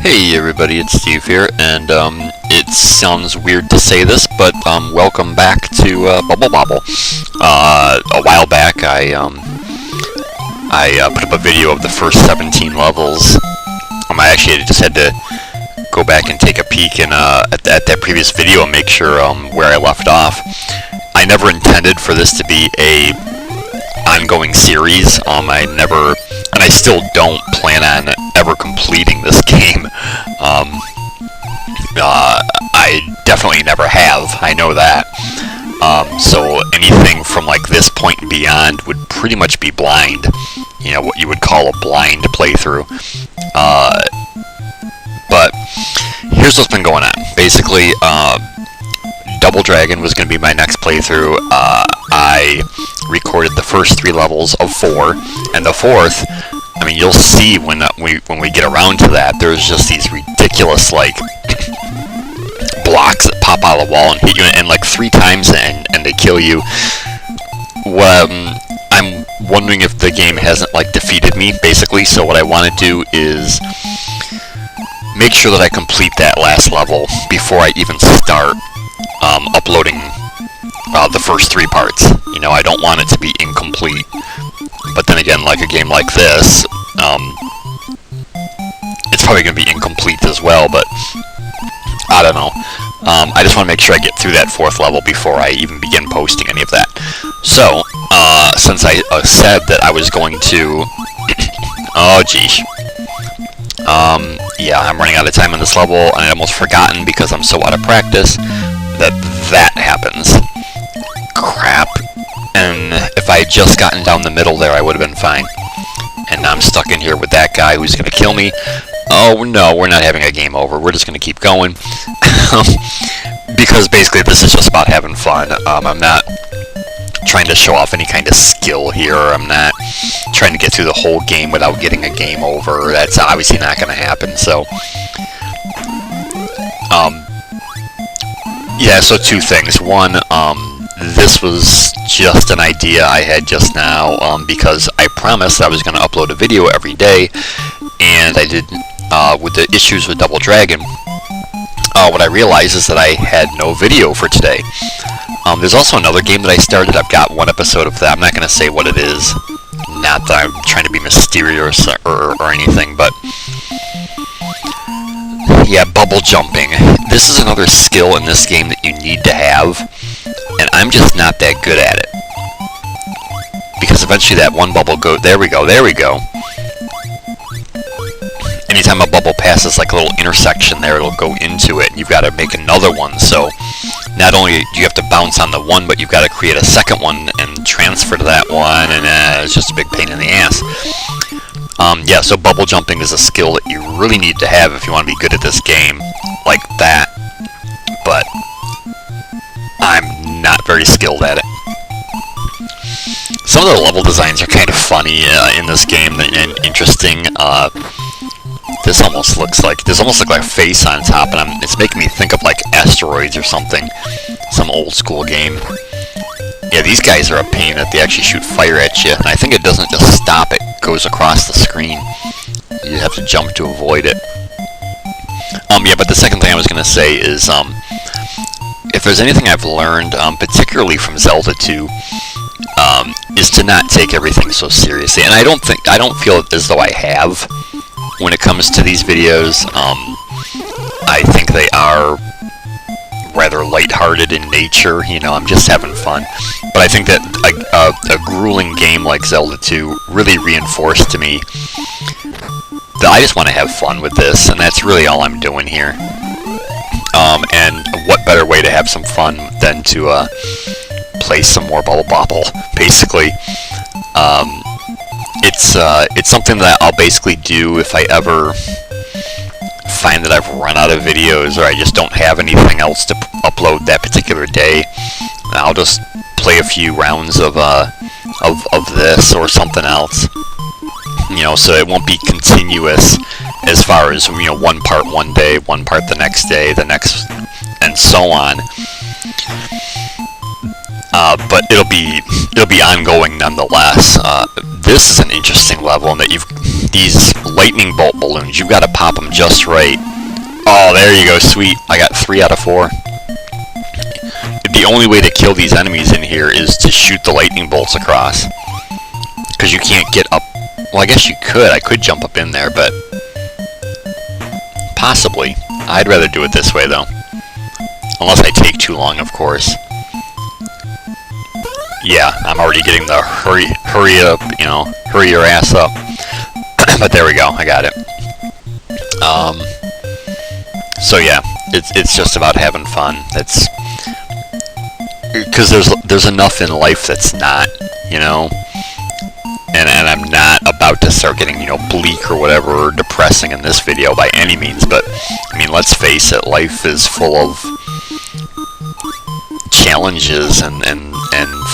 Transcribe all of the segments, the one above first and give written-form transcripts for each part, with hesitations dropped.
Hey everybody, it's Steve here, and it sounds weird to say this, but welcome back to Bobble. A while back, I put up a video of the first 17 levels. I actually just had to go back and take a peek at that previous video and make sure where I left off. I never intended for this to be a ongoing series. I never, and I still don't plan on ever completing this game. I definitely never have. I know that. So anything from like this point and beyond would pretty much be blind. You know, what you would call a blind playthrough. But here's what's been going on. Basically, Double Dragon was going to be my next playthrough. I recorded the first 3 levels of 4, and the 4th, I mean, you'll see when we get around to that, there's just these ridiculous, like, blocks that pop out of the wall and hit you, and like 3 times, and they kill you. Well, I'm wondering if the game hasn't, like, defeated me, basically, so what I want to do is make sure that I complete that last level before I even start uploading the first 3 parts. You know, I don't want it to be incomplete. But then again, like a game like this, it's probably going to be incomplete as well, but I don't know. I just want to make sure I get through that 4th level before I even begin posting any of that. So, since I said that I was going to... oh, geez. Yeah, I'm running out of time on this level, and I almost forgotten because I'm so out of practice that happens. Crap. And if I had just gotten down the middle there, I would have been fine. And now I'm stuck in here with that guy who's going to kill me. Oh, no, we're not having a game over. We're just going to keep going. Because basically this is just about having fun. I'm not trying to show off any kind of skill here. I'm not trying to get through the whole game without getting a game over. That's obviously not going to happen, so... yeah, so 2 things. One, this was just an idea I had just now, because I promised I was going to upload a video every day, and I did, with the issues with Double Dragon, what I realized is that I had no video for today. There's also another game that I started. I've got 1 episode of that. I'm not going to say what it is. Not that I'm trying to be mysterious or anything, but... yeah, bubble jumping. This is another skill in this game that you need to have, and I'm just not that good at it. Because eventually that one bubble there we go. Anytime a bubble passes like a little intersection there, it'll go into it, and you've got to make another one. So not only do you have to bounce on the one, but you've got to create a second one and transfer to that one, and it's just a big pain in the ass. Yeah, so bubble jumping is a skill that you really need to have if you want to be good at this game, like that, but I'm not very skilled at it. Some of the level designs are kind of funny in this game and interesting. This almost looks like a face on top, and it's making me think of like Asteroids or something, some old school game. Yeah, these guys are a pain that they actually shoot fire at you, and I think it doesn't just stop, it goes across the screen. You have to jump to avoid it. Yeah, but the second thing I was going to say is, if there's anything I've learned, particularly from Zelda 2, is to not take everything so seriously, and I don't feel as though I have when it comes to these videos. I think they are rather lighthearted in nature, you know, I'm just having fun. But I think that a grueling game like Zelda 2 really reinforced to me that I just want to have fun with this, and that's really all I'm doing here. And what better way to have some fun than to play some more Bobble, basically. It's something that I'll basically do if I ever find that I've run out of videos or I just don't have anything else to upload that particular day. I'll just play a few rounds of this or something else, you know, so it won't be continuous as far as, you know, 1 part one day, 1 part the next day, the next, and so on. But it'll be ongoing nonetheless. this is an interesting level in that you've these lightning bolt balloons. You've got to pop them just right. Oh, there you go, sweet. I got 3 out of 4. The only way to kill these enemies in here is to shoot the lightning bolts across. Because you can't get up. Well, I guess you could. I could jump up in there, but possibly. I'd rather do it this way, though. Unless I take too long, of course. Yeah, I'm already getting the hurry up, you know, hurry your ass up. But there we go, I got it. So yeah, it's just about having fun. It's because there's enough in life that's not, you know, and I'm not about to start getting, you know, bleak or whatever, or depressing in this video by any means. But I mean, let's face it, life is full of challenges and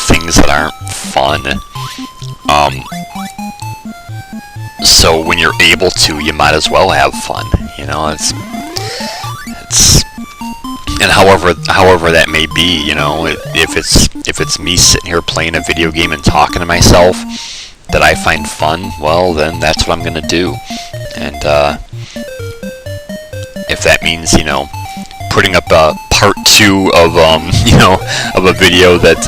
things that aren't fun. So when you're able to, you might as well have fun. You know, it's and however that may be, you know, if it's me sitting here playing a video game and talking to myself that I find fun, well, then that's what I'm gonna do. And if that means, you know, putting up a part 2 of you know, of a video that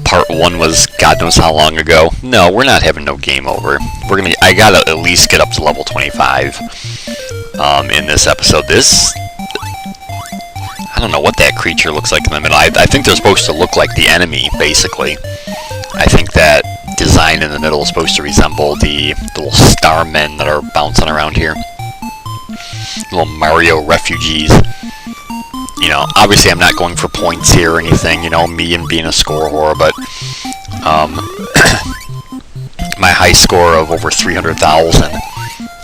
part 1 was God knows how long ago. No, we're not having no game over. I gotta at least get up to level 25 in this episode. I don't know what that creature looks like in the middle. I think they're supposed to look like the enemy, basically. I think that design in the middle is supposed to resemble the little star men that are bouncing around here. Little Mario refugees. You know, obviously I'm not going for points here or anything, you know, me and being a score whore, but my high score of over 300,000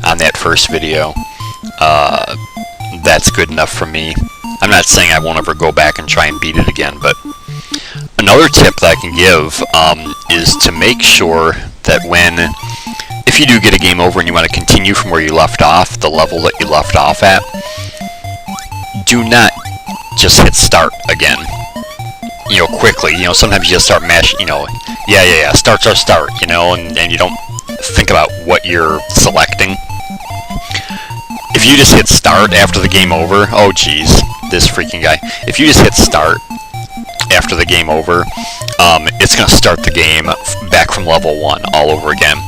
on that first video, that's good enough for me. I'm not saying I won't ever go back and try and beat it again, but another tip that I can give is to make sure that if you do get a game over and you want to continue from where you left off, the level that you left off at, do not just hit start again, you know, quickly. You know, sometimes you just start mashing, you know, yeah, start, you know, and you don't think about what you're selecting. If you just hit start after the game over, oh geez, this freaking guy. If you just hit start after the game over, it's going to start the game back from level 1 all over again.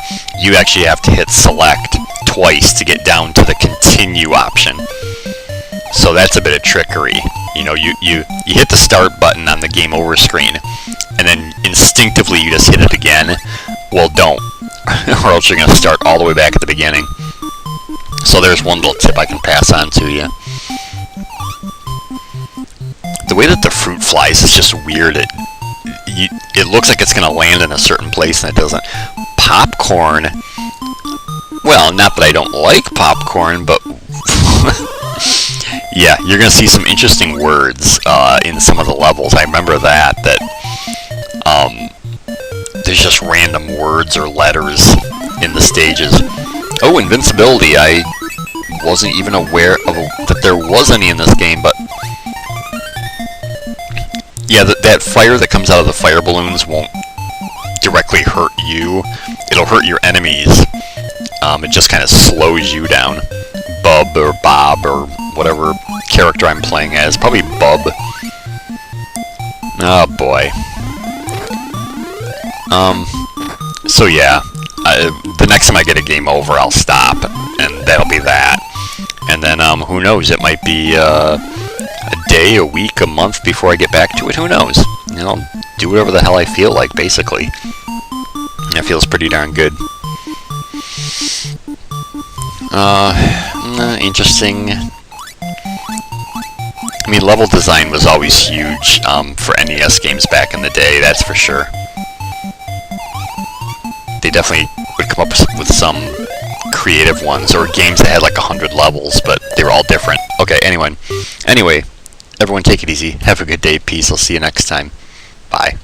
You actually have to hit select twice to get down to the continue option. So that's a bit of trickery. You know, you hit the start button on the game over screen, and then instinctively you just hit it again. Well, don't, or else you're going to start all the way back at the beginning. So there's one little tip I can pass on to you. The way that the fruit flies is just weird. It looks like it's going to land in a certain place, and it doesn't. Popcorn. Well, not that I don't like popcorn, but yeah, you're going to see some interesting words in some of the levels. I remember that there's just random words or letters in the stages. Oh, invincibility. I wasn't even aware of that there was any in this game, but yeah, that fire that comes out of the fire balloons won't directly hurt you. It'll hurt your enemies. It just kind of slows you down. Bub or Bob or whatever character I'm playing as. Probably Bub. Oh boy. So yeah, the next time I get a game over, I'll stop, and that'll be that. And then, who knows, it might be a day, a week, a month before I get back to it. Who knows? You know, I'll do whatever the hell I feel like, basically. It feels pretty darn good. Interesting. I mean, level design was always huge for NES games back in the day, that's for sure. They definitely would come up with some creative ones, or games that had like 100 levels, but they were all different. Okay, anyway, everyone take it easy. Have a good day. Peace. I'll see you next time. Bye.